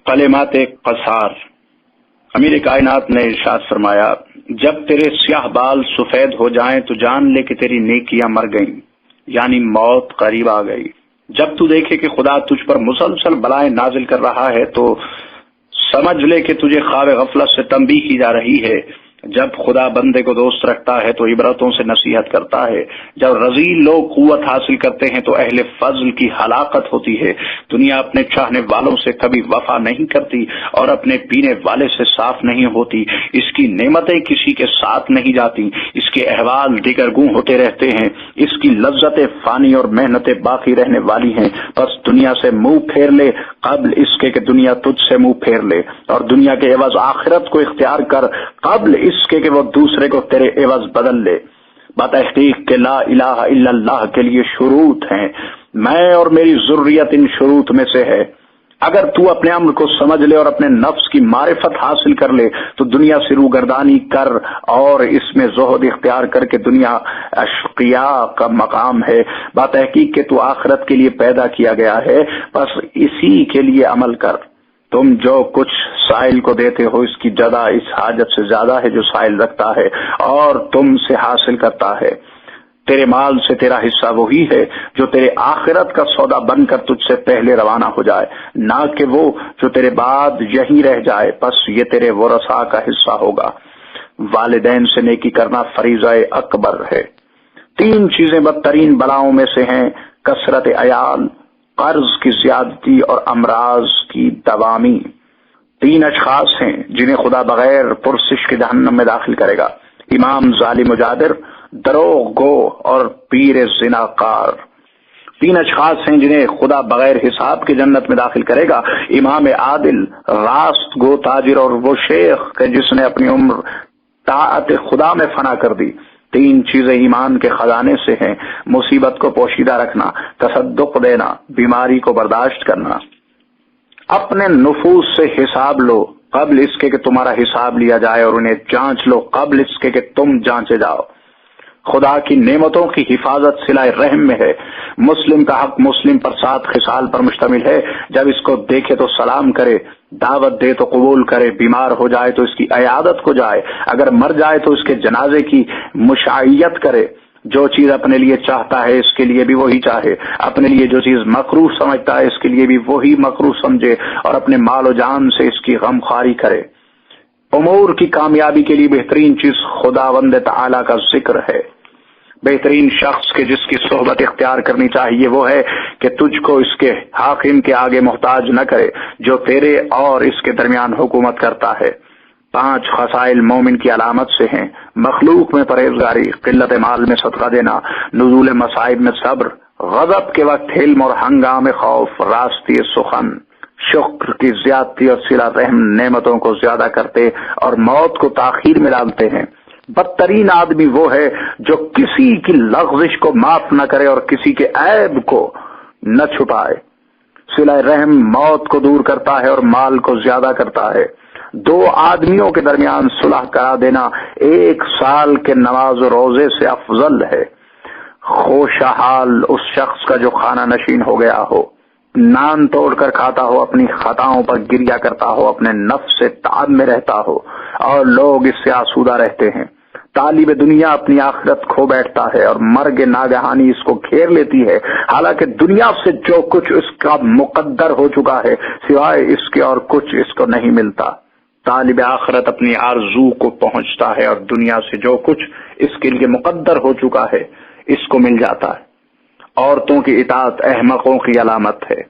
کلمات قصار۔ امیر کائنات نے ارشاد فرمایا، جب تیرے سیاہ بال سفید ہو جائیں تو جان لے کہ تیری نیکیاں مر گئیں، یعنی موت قریب آ گئی۔ جب تو دیکھے کہ خدا تجھ پر مسلسل بلائیں نازل کر رہا ہے تو سمجھ لے کہ تجھے خواب غفلت سے تنبیہ کی جا رہی ہے۔ جب خدا بندے کو دوست رکھتا ہے تو عبرتوں سے نصیحت کرتا ہے۔ جب رذیل لوگ قوت حاصل کرتے ہیں تو اہل فضل کی ہلاکت ہوتی ہے۔ دنیا اپنے چاہنے والوں سے کبھی وفا نہیں کرتی اور اپنے پینے والے سے صاف نہیں ہوتی۔ اس کی نعمتیں کسی کے ساتھ نہیں جاتی، اس کے احوال دیگرگوں ہوتے رہتے ہیں۔ اس کی لذتیں فانی اور محنتیں باقی رہنے والی ہیں۔ بس دنیا سے منہ پھیر لے قبل اس کے کہ دنیا تجھ سے منہ پھیر لے، اور دنیا کے عوض آخرت کو اختیار کر قبل اس کے کہ وہ دوسرے کو تیرے عوض بدل لے۔ بتحقیق کہ لا الہ الا اللہ کے لیے شروط ہیں، میں اور میری ذریت ان شروط میں سے ہے۔ اگر تو اپنے امر کو سمجھ لے اور اپنے نفس کی معرفت حاصل کر لے تو دنیا سے روگردانی کر اور اس میں زہد اختیار کر کے دنیا اشقیاء کا مقام ہے۔ بتحقیق کہ تو آخرت کے لیے پیدا کیا گیا ہے، بس اسی کے لیے عمل کر۔ تم جو کچھ سائل کو دیتے ہو اس کی جزا اس حاجت سے زیادہ ہے جو سائل رکھتا ہے اور تم سے حاصل کرتا ہے۔ تیرے مال سے تیرا حصہ وہی ہے جو تیرے آخرت کا سودا بن کر تجھ سے پہلے روانہ ہو جائے، نہ کہ وہ جو تیرے بعد یہیں رہ جائے، پس یہ تیرے ورثاء کا حصہ ہوگا۔ والدین سے نیکی کرنا فریضہ اکبر ہے۔ 3 چیزیں بدترین بلاؤں میں سے ہیں: کثرت عیال، قرض کی زیادتی اور امراض کی دوامی۔ 3 اشخاص ہیں جنہیں خدا بغیر پرسش کے جہنم میں داخل کرے گا: امام ظالم و جادر، دروغ گو اور پیر زناکار۔ 3 اشخاص ہیں جنہیں خدا بغیر حساب کے جنت میں داخل کرے گا: امام عادل، راست گو تاجر، اور وہ شیخ کہ جس نے اپنی عمر طاعت خدا میں فنا کر دی۔ 3 چیزیں ایمان کے خزانے سے ہیں: مصیبت کو پوشیدہ رکھنا، تصدق دینا، بیماری کو برداشت کرنا۔ اپنے نفوس سے حساب لو قبل اس کے کہ تمہارا حساب لیا جائے، اور انہیں جانچ لو قبل اس کے کہ تم جانچے جاؤ۔ خدا کی نعمتوں کی حفاظت صلہ رحم میں ہے۔ مسلم کا حق مسلم پر 7 خصال پر مشتمل ہے: جب اس کو دیکھے تو سلام کرے، دعوت دے تو قبول کرے، بیمار ہو جائے تو اس کی عیادت کو جائے، اگر مر جائے تو اس کے جنازے کی مشائیت کرے۔ جو چیز اپنے لیے چاہتا ہے اس کے لیے بھی وہی چاہے، اپنے لیے جو چیز مکروہ سمجھتا ہے اس کے لیے بھی وہی مکروہ سمجھے، اور اپنے مال و جان سے اس کی غمخواری کرے۔ امور کی کامیابی کے لیے بہترین چیز خداوند تعالی کا ذکر ہے۔ بہترین شخص کے جس کی صحبت اختیار کرنی چاہیے وہ ہے کہ تجھ کو اس کے حاکم کے آگے محتاج نہ کرے جو تیرے اور اس کے درمیان حکومت کرتا ہے۔ 5 خصائل مومن کی علامت سے ہیں: مخلوق میں پرہیزگاری، قلت مال میں صدقہ دینا، نزول مصائب میں صبر، غضب کے وقت حلم اور ہنگام خوف، راستی سخن، شکر کی زیادتی اور صلہ رحم، نعمتوں کو زیادہ کرتے اور موت کو تاخیر میں ڈالتے ہیں۔ بدترین آدمی وہ ہے جو کسی کی لغزش کو معاف نہ کرے اور کسی کے عیب کو نہ چھپائے۔ صلہ رحم موت کو دور کرتا ہے اور مال کو زیادہ کرتا ہے۔ 2 آدمیوں کے درمیان صلح کرا دینا 1 سال کے نماز و روزے سے افضل ہے۔ خوشحال اس شخص کا جو خانہ نشین ہو گیا ہو، نان توڑ کر کھاتا ہو، اپنی خطاؤں پر گریا کرتا ہو، اپنے نفس سے تعب میں رہتا ہو اور لوگ اس سے آسودہ رہتے ہیں۔ طالب دنیا اپنی آخرت کھو بیٹھتا ہے اور مرگ ناگہانی اس کو گھیر لیتی ہے، حالانکہ دنیا سے جو کچھ اس کا مقدر ہو چکا ہے سوائے اس کے اور کچھ اس کو نہیں ملتا۔ طالب آخرت اپنی آرزو کو پہنچتا ہے اور دنیا سے جو کچھ اس کے لیے مقدر ہو چکا ہے اس کو مل جاتا ہے۔ عورتوں کی اطاعت احمقوں کی علامت ہے۔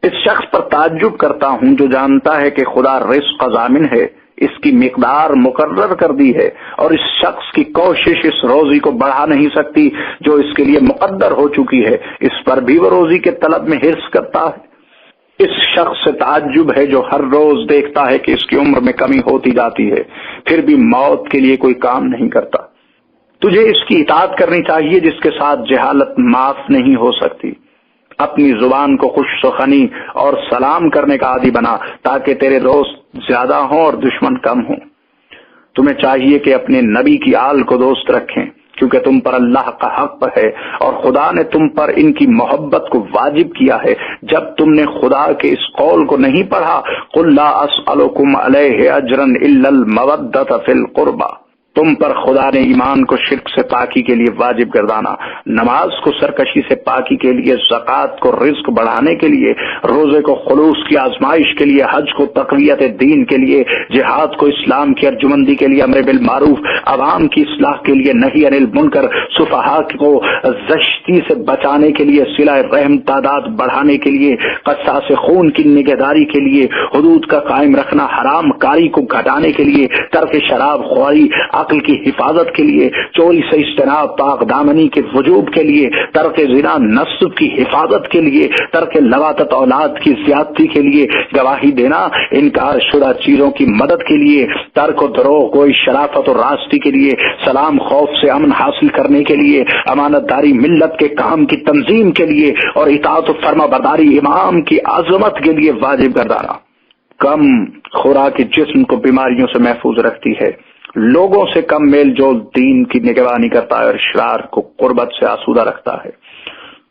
اس شخص پر تعجب کرتا ہوں جو جانتا ہے کہ خدا رزق کا ضامن ہے، اس کی مقدار مقرر کر دی ہے، اور اس شخص کی کوشش اس روزی کو بڑھا نہیں سکتی جو اس کے لیے مقدر ہو چکی ہے، اس پر بھی وہ روزی کے طلب میں حرص کرتا ہے۔ اس شخص سے تعجب ہے جو ہر روز دیکھتا ہے کہ اس کی عمر میں کمی ہوتی جاتی ہے، پھر بھی موت کے لیے کوئی کام نہیں کرتا۔ تجھے اس کی اطاعت کرنی چاہیے جس کے ساتھ جہالت معاف نہیں ہو سکتی۔ اپنی زبان کو خوش سخنی اور سلام کرنے کا عادی بنا تاکہ تیرے دوست زیادہ ہوں اور دشمن کم ہوں۔ تمہیں چاہیے کہ اپنے نبی کی آل کو دوست رکھیں کیونکہ تم پر اللہ کا حق ہے اور خدا نے تم پر ان کی محبت کو واجب کیا ہے جب تم نے خدا کے اس قول کو نہیں پڑھا قل لا اسألکم علیہ اجرا الا المودۃ فی القربى، تم پر خدا نے ایمان کو شرک سے پاکی کے لیے واجب گردانا، نماز کو سرکشی سے پاکی کے لیے، زکوٰۃ کو رزق بڑھانے کے لیے، روزے کو خلوص کی آزمائش کے لیے، حج کو تقویت دین کے لیے، جہاد کو اسلام کی ارجمندی کے لیے، امر بالمعروف عوام کی اصلاح کے لیے، نہی عن المنکر سفہاء کو زشتی سے بچانے کے لیے، صلہ رحم تعداد بڑھانے کے لیے، قصاص خون کی نگہداری کے لیے، حدود کا قائم رکھنا، حرام کاری کو گھٹانے کے لیے، ترک شراب خوری، عقل کی حفاظت کے لیے، چوری سے اجتناب، پاک دامنی کے وجوب کے لیے، ترک زنا نسب کی حفاظت کے لیے، ترک لواطت اولاد کی زیادتی کے لیے، گواہی دینا انکار شدہ چیزوں کی مدد کے لیے، ترک و دروغ گوئی شرافت اور راستی کے لیے، سلام خوف سے امن حاصل کرنے کے لیے، امانت داری ملت کے کام کی تنظیم کے لیے اور اطاعت و فرما برداری امام کی عظمت کے لیے واجب گردانا۔ کم خوراک جسم کو بیماریوں سے محفوظ رکھتی ہے، لوگوں سے کم میل جول دین کی نگرانی کرتا ہے اور شرار کو قربت سے آسودہ رکھتا ہے،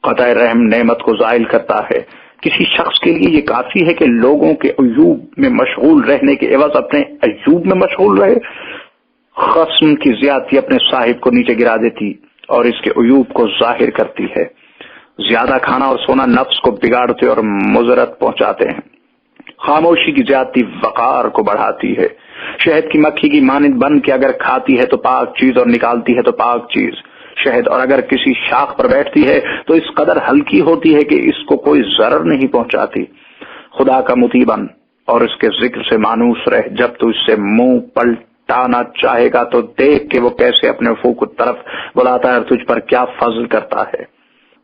قطع رحم نعمت کو زائل کرتا ہے۔ کسی شخص کے لیے یہ کافی ہے کہ لوگوں کے عیوب میں مشغول رہنے کے عوض اپنے عیوب میں مشغول رہے۔ خصم کی زیادتی اپنے صاحب کو نیچے گرا دیتی اور اس کے عیوب کو ظاہر کرتی ہے۔ زیادہ کھانا اور سونا نفس کو بگاڑتے اور مضرت پہنچاتے ہیں۔ خاموشی کی زیادتی وقار کو بڑھاتی ہے۔ شہد کی مکھی کی مانند بن کے اگر کھاتی ہے تو پاک چیز اور نکالتی ہے تو پاک چیز شہد، اور اگر کسی شاخ پر بیٹھتی ہے تو اس قدر ہلکی ہوتی ہے کہ اس کو کوئی ضرر نہیں پہنچاتی۔ خدا کا مطیع بن اور اس کے ذکر سے مانوس رہ، جب تو اس سے منہ پلٹانا چاہے گا تو دیکھ کہ وہ کیسے اپنے افق کی طرف بلاتا ہے اور تجھ پر کیا فضل کرتا ہے۔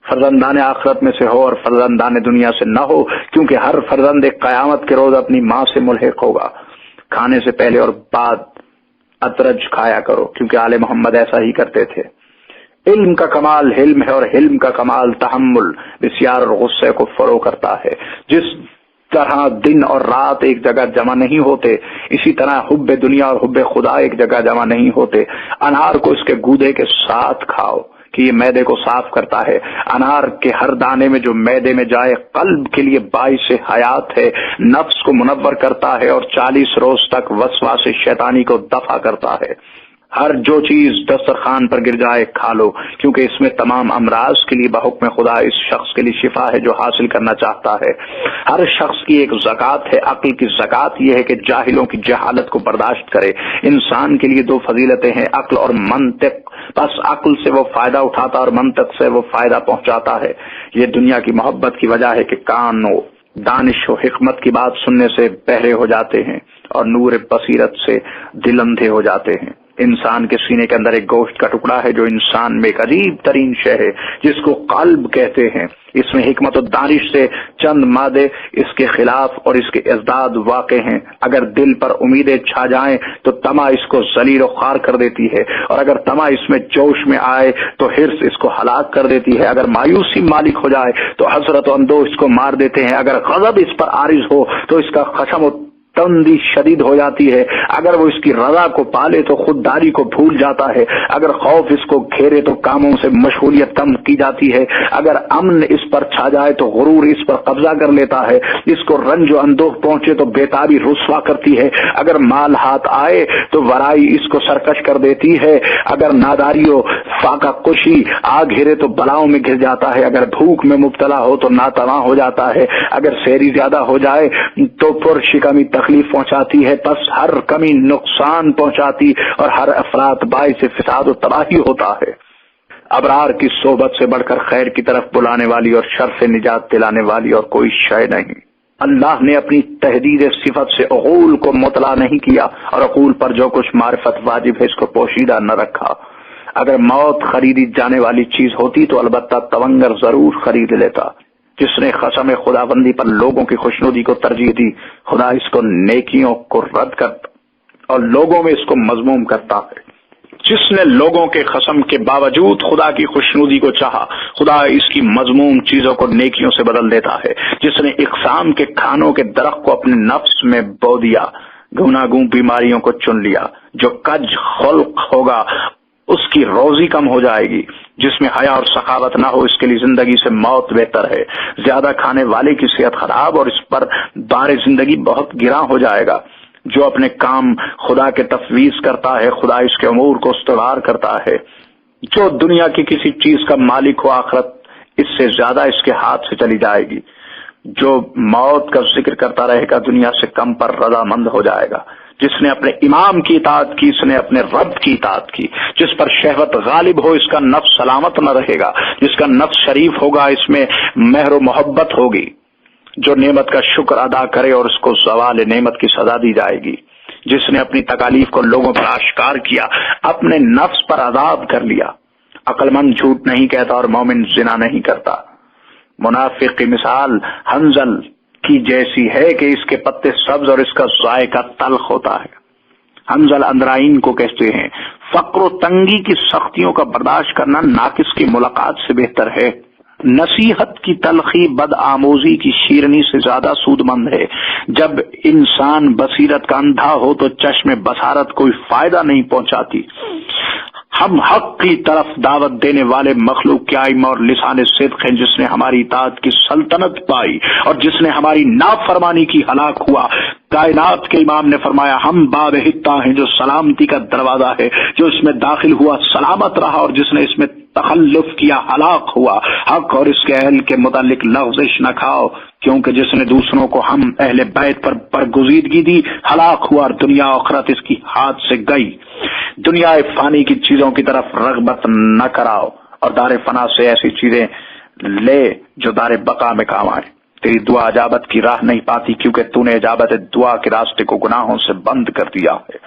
فرزندان آخرت میں سے ہو اور فرزندان دنیا سے نہ ہو، کیونکہ ہر فرزند قیامت کے روز اپنی ماں سے ملحق ہوگا۔ کھانے سے پہلے اور بعد ادرج کھایا کرو، کیونکہ آل محمد ایسا ہی کرتے تھے۔ علم کا کمال حلم ہے اور حلم کا کمال تحمل، بسیار اور غصے کو فروغ کرتا ہے۔ جس طرح دن اور رات ایک جگہ جمع نہیں ہوتے، اسی طرح حب دنیا اور حب خدا ایک جگہ جمع نہیں ہوتے۔ انار کو اس کے گودے کے ساتھ کھاؤ کہ یہ معدے کو صاف کرتا ہے۔ انار کے ہر دانے میں جو معدے میں جائے قلب کے لیے باعث حیات ہے، نفس کو منور کرتا ہے اور 40 روز تک وسواس شیطانی کو دفع کرتا ہے۔ ہر جو چیز دسترخوان پر گر جائے کھا لو، کیونکہ اس میں تمام امراض کے لیے بحکم خدا اس شخص کے لیے شفا ہے جو حاصل کرنا چاہتا ہے۔ ہر شخص کی ایک زکوٰۃ ہے، عقل کی زکوٰۃ یہ ہے کہ جاہلوں کی جہالت کو برداشت کرے۔ انسان کے لیے 2 فضیلتیں ہیں، عقل اور منطق، بس عقل سے وہ فائدہ اٹھاتا اور منطق سے وہ فائدہ پہنچاتا ہے۔ یہ دنیا کی محبت کی وجہ ہے کہ کان و دانش و حکمت کی بات سننے سے بہرے ہو جاتے ہیں اور نور بصیرت سے دل اندھے ہو جاتے ہیں۔ انسان کے سینے کے اندر ایک گوشت کا ٹکڑا ہے جو انسان میں ایک عجیب ترین شے ہے جس کو قلب کہتے ہیں۔ اس میں حکمت و دانش سے چند مادے اس کے خلاف اور اس کے ازداد واقع ہیں۔ اگر دل پر امیدیں چھا جائیں تو طمع اس کو ذلیل و خوار کر دیتی ہے، اور اگر طمع اس میں جوش میں آئے تو حرص اس کو ہلاک کر دیتی ہے۔ اگر مایوسی مالک ہو جائے تو حسرت و اندوہ اس کو مار دیتے ہیں۔ اگر غضب اس پر عارض ہو تو اس کا خشم و تندی شدید ہو جاتی ہے۔ اگر وہ اس کی رضا کو پالے تو خودداری کو بھول جاتا ہے۔ اگر خوف اس کو گھیرے تو کاموں سے مشغولیت کم کی جاتی ہے۔ اگر امن اس پر چھا جائے تو غرور اس پر قبضہ کر لیتا ہے۔ اس کو رنج و اندوہ پہنچے تو بیتابی رسوا کرتی ہے۔ اگر مال ہاتھ آئے تو ورائی اس کو سرکش کر دیتی ہے۔ اگر ناداری و فاقہ کشی آ گھیرے تو بلاؤں میں گر جاتا ہے۔ اگر بھوک میں مبتلا ہو تو ناتواں ہو جاتا ہے۔ اگر سیری زیادہ ہو جائے تو پرشکمی تکلیف پہنچاتی ہے۔ پس ہر کمی نقصان پہنچاتی اور ہر افراط باعث فساد و تباہی ہوتا ہے۔ ابرار کی صحبت سے بڑھ کر خیر کی طرف بلانے والی اور شر سے نجات دلانے والی اور کوئی شے نہیں۔ اللہ نے اپنی تحدید صفت سے عقول کو مطلع نہیں کیا اور عقول پر جو کچھ معرفت واجب ہے اس کو پوشیدہ نہ رکھا۔ اگر موت خریدی جانے والی چیز ہوتی تو البتہ تونگر ضرور خرید لیتا۔ جس نے قسم خداوندی پر لوگوں کی خوشنودی کو ترجیح دی، خدا اس کو نیکیوں کو رد کرتا اور لوگوں میں اس کو مذموم کرتا ہے۔ جس نے لوگوں کے قسم کے باوجود خدا کی خوشنودی کو چاہا، خدا اس کی مذموم چیزوں کو نیکیوں سے بدل دیتا ہے۔ جس نے اقسام کے کھانوں کے درخت کو اپنے نفس میں بو دیا، گناگوں بیماریوں کو چن لیا، جو کج خلق ہوگا اس کی روزی کم ہو جائے گی. جس میں حیا اور سخاوت نہ ہو اس کے لیے زندگی سے موت بہتر ہے. زیادہ کھانے والے کی صحت خراب اور اس پر بار زندگی بہت گراں ہو جائے گا. جو اپنے کام خدا کے تفویض کرتا ہے خدا اس کے امور کو استوار کرتا ہے. جو دنیا کی کسی چیز کا مالک ہو آخرت اس سے زیادہ اس کے ہاتھ سے چلی جائے گی. جو موت کا ذکر کرتا رہے گا دنیا سے کم پر رضامند ہو جائے گا. جس نے اپنے امام کی اطاعت کی اس نے اپنے رب کی اطاعت کی. جس پر شہوت غالب ہو اس کا نفس سلامت نہ رہے گا. جس کا نفس شریف ہوگا اس میں مہر و محبت ہوگی. جو نعمت کا شکر ادا کرے اور اس کو زوال نعمت کی سزا دی جائے گی. جس نے اپنی تکالیف کو لوگوں پر آشکار کیا اپنے نفس پر عذاب کر لیا. عقل مند جھوٹ نہیں کہتا اور مومن زنا نہیں کرتا. منافق کی مثال حنظل کی جیسی ہے کہ اس کے پتے سبز اور اس کا ذائقہ تلخ ہوتا ہے. حنظل اندرائن کو کہتے ہیں. فقر و تنگی کی سختیوں کا برداشت کرنا ناقص کی ملاقات سے بہتر ہے. نصیحت کی تلخی بد آموزی کی شیرنی سے زیادہ سود مند ہے. جب انسان بصیرت کا اندھا ہو تو چشم بصارت کوئی فائدہ نہیں پہنچاتی. ہم حق کی طرف دعوت دینے والے مخلوق کے آئمہ اور لسان صدق ہیں جس نے ہماری اطاعت کی سلطنت پائی اور جس نے ہماری نافرمانی کی ہلاک ہوا. کائنات کے امام نے فرمایا ہم باب حطہ ہیں جو سلامتی کا دروازہ ہے. جو اس میں داخل ہوا سلامت رہا اور جس نے اس میں تخلف کیا ہلاک ہوا. حق اور اس کے اہل کے متعلق لغزش نہ کھاؤ کیونکہ جس نے دوسروں کو ہم اہل بیت پر برگزیدگی دی ہلاک ہوا اور دنیا آخرت اس کی ہاتھ سے گئی. دنیا فانی کی چیزوں کی طرف رغبت نہ کراؤ اور دار فنا سے ایسی چیزیں لے جو دار بقا میں کام آئے. تیری دعا اجابت کی راہ نہیں پاتی کیونکہ تو نے اجابت دعا کے راستے کو گناہوں سے بند کر دیا ہے.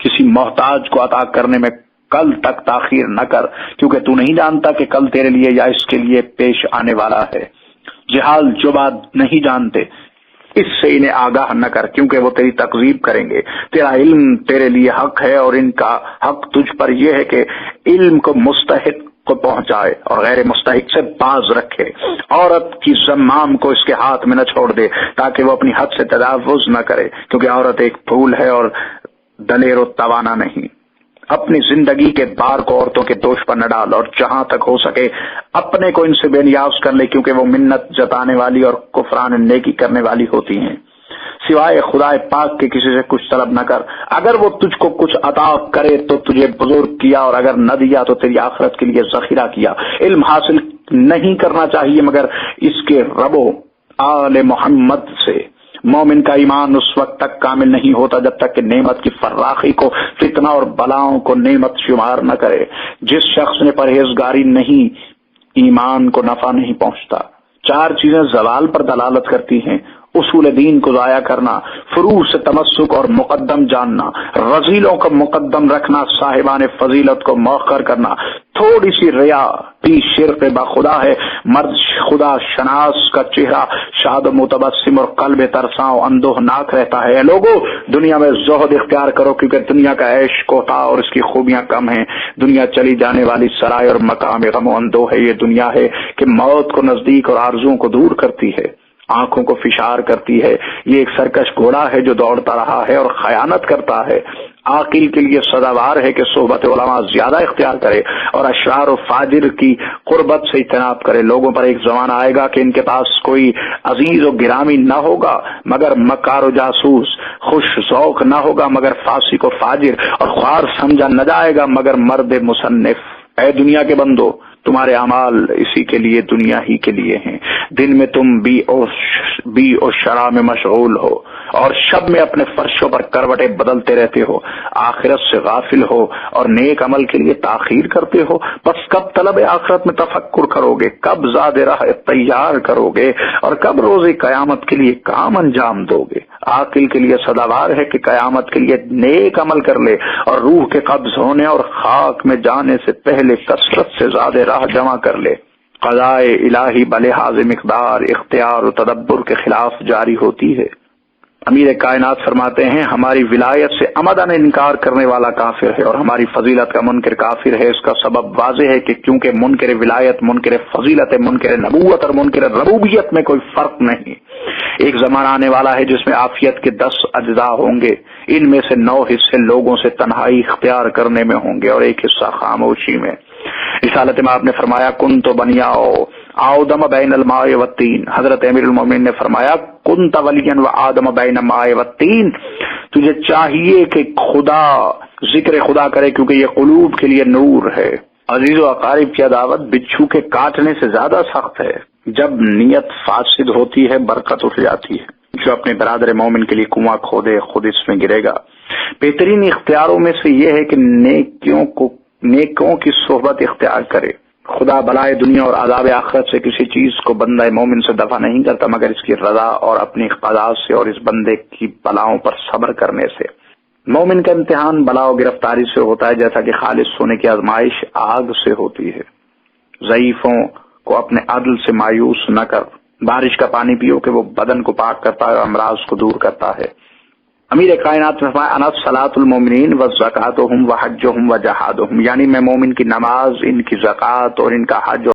کسی محتاج کو عطا کرنے میں کل تک تاخیر نہ کر کیونکہ تو نہیں جانتا کہ کل تیرے لیے یا اس کے لیے پیش آنے والا ہے. جہال جو بات نہیں جانتے اس سے انہیں آگاہ نہ کر کیونکہ وہ تیری تکذیب کریں گے. تیرا علم تیرے لیے حق ہے اور ان کا حق تجھ پر یہ ہے کہ علم کو مستحق کو پہنچائے اور غیر مستحق سے باز رکھے. عورت کی زمام کو اس کے ہاتھ میں نہ چھوڑ دے تاکہ وہ اپنی حد سے تجاوز نہ کرے کیونکہ عورت ایک پھول ہے اور دلیر و توانا نہیں. اپنی زندگی کے بار کو عورتوں کے دوش پر نہ ڈال اور جہاں تک ہو سکے اپنے کو ان سے بے نیاز کر لے کیونکہ وہ منت جتانے والی اور کفران نیکی کرنے والی ہوتی ہیں. سوائے خدا پاک کے کسی سے کچھ طلب نہ کر. اگر وہ تجھ کو کچھ عطا کرے تو تجھے بزرگ کیا اور اگر نہ دیا تو تیری آخرت کے لیے ذخیرہ کیا. علم حاصل نہیں کرنا چاہیے مگر اس کے رب و آل محمد سے. مومن کا ایمان اس وقت تک کامل نہیں ہوتا جب تک کہ نعمت کی فراخی کو فتنہ اور بلاؤں کو نعمت شمار نہ کرے. جس شخص نے پرہیزگاری نہیں ایمان کو نفع نہیں پہنچتا. 4 چیزیں زوال پر دلالت کرتی ہیں. اصول دین کو ضائع کرنا, فروع سے تمسک اور مقدم جاننا, رذیلوں کو مقدم رکھنا, صاحبان فضیلت کو مؤخر کرنا, تھوڑی سی ریا بھی شرک بخدا ہے. مرد خدا شناس کا چہرہ شاد و متبسم اور قلب ترساں و اندوہ ناک رہتا ہے. لوگوں دنیا میں زہد اختیار کرو کیونکہ دنیا کا عیش کوتا اور اس کی خوبیاں کم ہیں. دنیا چلی جانے والی سرائے اور مقام غم و اندوہ ہے. یہ دنیا ہے کہ موت کو نزدیک اور آرزوؤں کو دور کرتی ہے, آنکھوں کو فشار کرتی ہے. یہ ایک سرکش گھوڑا ہے جو دوڑتا رہا ہے اور خیانت کرتا ہے. عاقل کے لیے سزاوار ہے کہ صحبت علماء زیادہ اختیار کرے اور اشرار و فاجر کی قربت سے اجتناب کرے. لوگوں پر ایک زمانہ آئے گا کہ ان کے پاس کوئی عزیز و گرامی نہ ہوگا مگر مکار و جاسوس, خوش ذوق نہ ہوگا مگر فاسق و فاجر, اور خوار سمجھا نہ جائے گا مگر مرد مصنف. اے دنیا کے بندو تمہارے اعمال اسی کے لیے دنیا ہی کے لیے ہیں. دن میں تم بی و شرع میں مشغول ہو اور شب میں اپنے فرشوں پر کروٹیں بدلتے رہتے ہو. آخرت سے غافل ہو اور نیک عمل کے لیے تاخیر کرتے ہو. بس کب طلب آخرت میں تفکر کرو گے, کب زاد راہ تیار کرو گے اور کب روز قیامت کے لیے کام انجام دو گے. عاقل کے لیے سزاوار ہے کہ قیامت کے لیے نیک عمل کر لے اور روح کے قبض ہونے اور خاک میں جانے سے پہلے کثرت سے زاد راہ جمع کر لے. قضائے الہی بلحاظ مقدار, اختیار و تدبر کے خلاف جاری ہوتی ہے. امیر کائنات فرماتے ہیں ہماری ولایت سے عمدن انکار کرنے والا کافر ہے اور ہماری فضیلت کا منکر کافر ہے. اس کا سبب واضح ہے کہ کیونکہ منکر ولایت, منکر فضیلت, منکر نبوت اور منکر ربوبیت میں کوئی فرق نہیں. ایک زمانہ آنے والا ہے جس میں عافیت کے 10 اجزاء ہوں گے، ان میں سے 9 حصے لوگوں سے تنہائی اختیار کرنے میں ہوں گے اور ایک حصہ خاموشی میں۔ رسالت میں آپ نے فرمایا کن تو بنیاؤ آدم بین الماء والطین، حضرت امیر المومنین نے فرمایا کن تولیاً و آدم بین الماء والطین، تجھے چاہیے کہ خدا ذکر خدا کرے کیونکہ یہ قلوب کے لیے نور ہے۔ عزیز و اقارب کی عداوت بچھو کے کاٹنے سے زیادہ سخت ہے۔ جب نیت فاسد ہوتی ہے برکت اٹھ جاتی ہے۔ جو اپنے برادر مومن کے لیے کنواں کھودے خود اس میں گرے گا۔ بہترین اختیاروں میں سے یہ ہے کہ نیکوں کی صحبت اختیار کرے۔ خدا بلائے دنیا اور عذاب آخرت سے کسی چیز کو بندہ مومن سے دفع نہیں کرتا مگر اس کی رضا اور اپنی اقتدار سے اور اس بندے کی بلاؤں پر صبر کرنے سے۔ مومن کا امتحان بلا و گرفتاری سے ہوتا ہے جیسا کہ خالص سونے کی آزمائش آگ سے ہوتی ہے۔ ضعیفوں کو اپنے عدل سے مایوس نہ کر، بارش کا پانی پیو کہ وہ بدن کو پاک کرتا ہے اور امراض کو دور کرتا ہے۔ امیر کائنات نے فرمایا انا صلاۃ المومنین وزکاتہم وحجہم وجہادہم، یعنی میں مومن کی نماز، ان کی زکوٰۃ اور ان کا حج